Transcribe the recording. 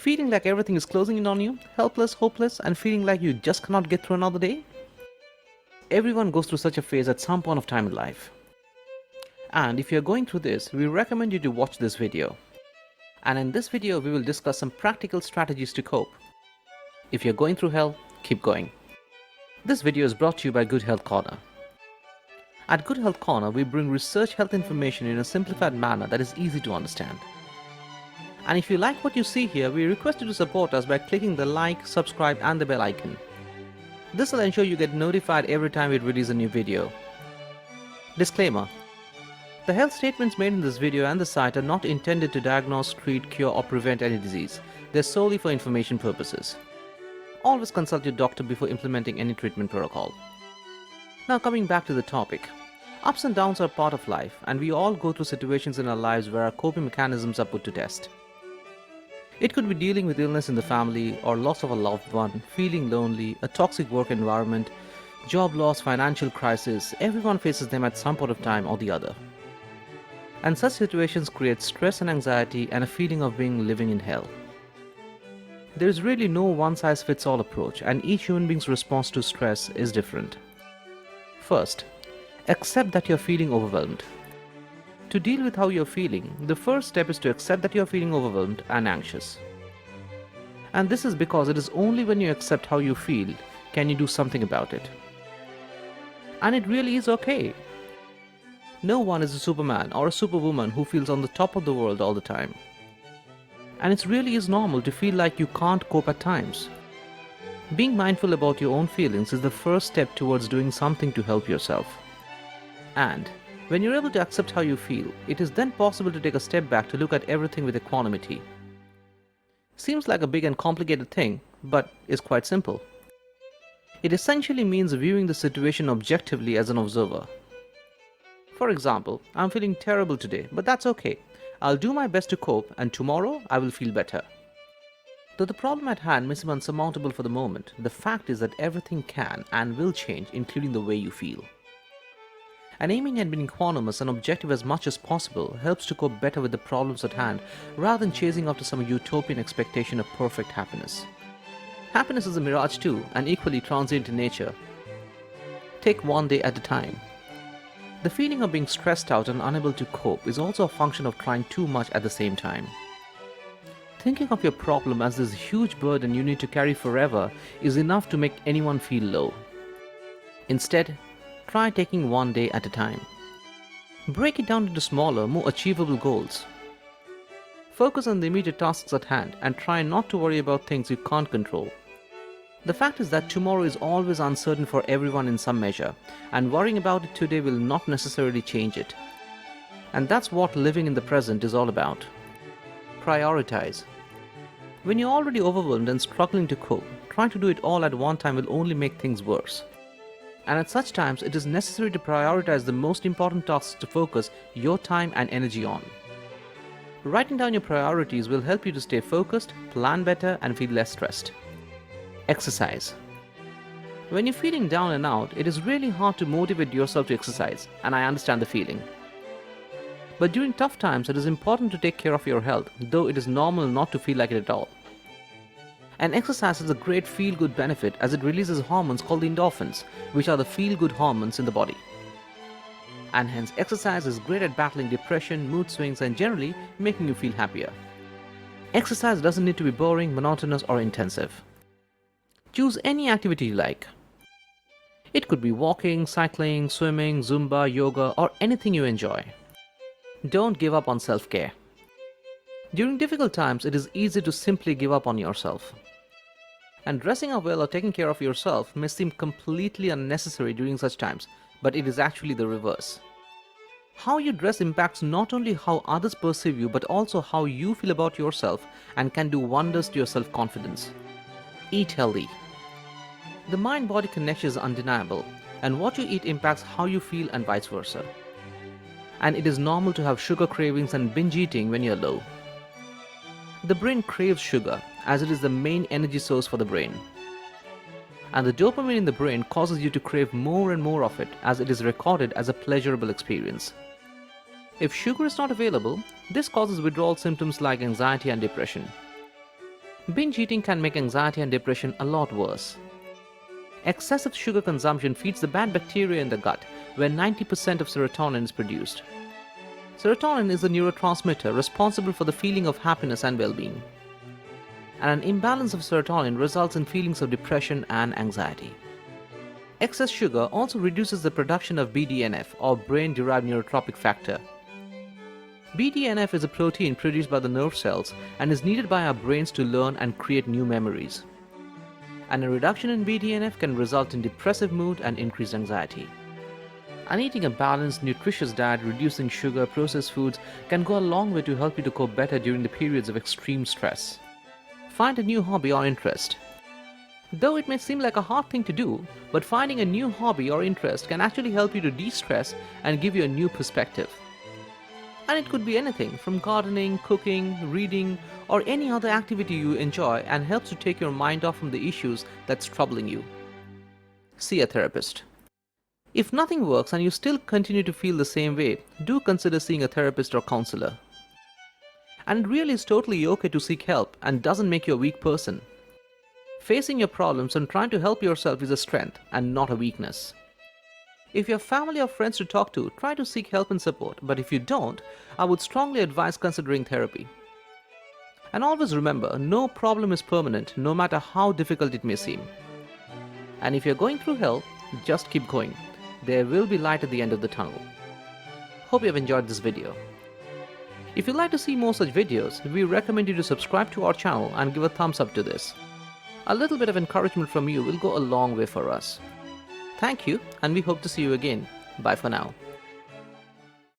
Feeling like everything is closing in on you, helpless, hopeless, and feeling like you just cannot get through another day? Everyone goes through such a phase at some point of time in life. And if you're going through this, we recommend you to watch this video. And in this video, we will discuss some practical strategies to cope. If you're going through hell, keep going. This video is brought to you by Good Health Corner. At Good Health Corner, we bring research health information in a simplified manner that is easy to understand. And if you like what you see here, we request you to support us by clicking the like, subscribe and the bell icon. This will ensure you get notified every time we release a new video. Disclaimer: the health statements made in this video and the site are not intended to diagnose, treat, cure or prevent any disease. They're solely for information purposes. Always consult your doctor before implementing any treatment protocol. Now coming back to the topic. Ups and downs are part of life, and we all go through situations in our lives where our coping mechanisms are put to test. It could be dealing with illness in the family or loss of a loved one, feeling lonely, a toxic work environment, job loss, financial crisis. Everyone faces them at some point of time or the other. And such situations create stress and anxiety and a feeling of being living in hell. There is really no one-size-fits-all approach, and each human being's response to stress is different. First, accept that you're feeling overwhelmed. To deal with how you're feeling, the first step is to accept that you're feeling overwhelmed and anxious. And this is because it is only when you accept how you feel can you do something about it. And it really is okay. No one is a Superman or a Superwoman who feels on the top of the world all the time. And it really is normal to feel like you can't cope at times. Being mindful about your own feelings is the first step towards doing something to help yourself. And when you're able to accept how you feel, it is then possible to take a step back to look at everything with equanimity. Seems like a big and complicated thing, but is quite simple. It essentially means viewing the situation objectively as an observer. For example, I'm feeling terrible today, but that's okay. I'll do my best to cope, and tomorrow I will feel better. Though the problem at hand may seem unsurmountable for the moment, the fact is that everything can and will change, including the way you feel. And aiming at being equanimous and objective as much as possible helps to cope better with the problems at hand rather than chasing after some utopian expectation of perfect happiness. Happiness is a mirage too, and equally transient in nature. Take one day at a time. The feeling of being stressed out and unable to cope is also a function of trying too much at the same time. Thinking of your problem as this huge burden you need to carry forever is enough to make anyone feel low. Instead, try taking one day at a time. Break it down into smaller, more achievable goals. Focus on the immediate tasks at hand and try not to worry about things you can't control. The fact is that tomorrow is always uncertain for everyone in some measure, and worrying about it today will not necessarily change it. And that's what living in the present is all about. Prioritize. When you're already overwhelmed and struggling to cope, trying to do it all at one time will only make things worse. And at such times, it is necessary to prioritize the most important tasks to focus your time and energy on. Writing down your priorities will help you to stay focused, plan better, and feel less stressed. Exercise. When you're feeling down and out, it is really hard to motivate yourself to exercise, and I understand the feeling. But during tough times, it is important to take care of your health, though it is normal not to feel like it at all. And exercise has a great feel-good benefit as it releases hormones called the endorphins, which are the feel-good hormones in the body. And hence exercise is great at battling depression, mood swings, and generally making you feel happier. Exercise doesn't need to be boring, monotonous, or intensive. Choose any activity you like. It could be walking, cycling, swimming, Zumba, yoga, or anything you enjoy. Don't give up on self-care. During difficult times, it is easy to simply give up on yourself. And dressing up well or taking care of yourself may seem completely unnecessary during such times, but it is actually the reverse. How you dress impacts not only how others perceive you, but also how you feel about yourself and can do wonders to your self-confidence. Eat healthy. The mind-body connection is undeniable, and what you eat impacts how you feel and vice versa. And it is normal to have sugar cravings and binge eating when you're low. The brain craves sugar, as it is the main energy source for the brain. And the dopamine in the brain causes you to crave more and more of it, as it is recorded as a pleasurable experience. If sugar is not available, this causes withdrawal symptoms like anxiety and depression. Binge eating can make anxiety and depression a lot worse. Excessive sugar consumption feeds the bad bacteria in the gut, where 90% of serotonin is produced. Serotonin is a neurotransmitter responsible for the feeling of happiness and well-being. And an imbalance of serotonin results in feelings of depression and anxiety. Excess sugar also reduces the production of BDNF, or brain-derived neurotrophic factor. BDNF is a protein produced by the nerve cells and is needed by our brains to learn and create new memories. And a reduction in BDNF can result in depressive mood and increased anxiety. And eating a balanced, nutritious diet reducing sugar, processed foods can go a long way to help you to cope better during the periods of extreme stress. Find a new hobby or interest. Though it may seem like a hard thing to do, but finding a new hobby or interest can actually help you to de-stress and give you a new perspective. And it could be anything from gardening, cooking, reading, or any other activity you enjoy and helps to take your mind off from the issues that's troubling you. See a therapist. If nothing works and you still continue to feel the same way, do consider seeing a therapist or counselor. And it really is totally okay to seek help and doesn't make you a weak person. Facing your problems and trying to help yourself is a strength and not a weakness. If you have family or friends to talk to, try to seek help and support, but if you don't, I would strongly advise considering therapy. And always remember, no problem is permanent, no matter how difficult it may seem. And if you're going through hell, just keep going. There will be light at the end of the tunnel. Hope you have enjoyed this video. If you'd like to see more such videos, we recommend you to subscribe to our channel and give a thumbs up to this. A little bit of encouragement from you will go a long way for us. Thank you, and we hope to see you again. Bye for now.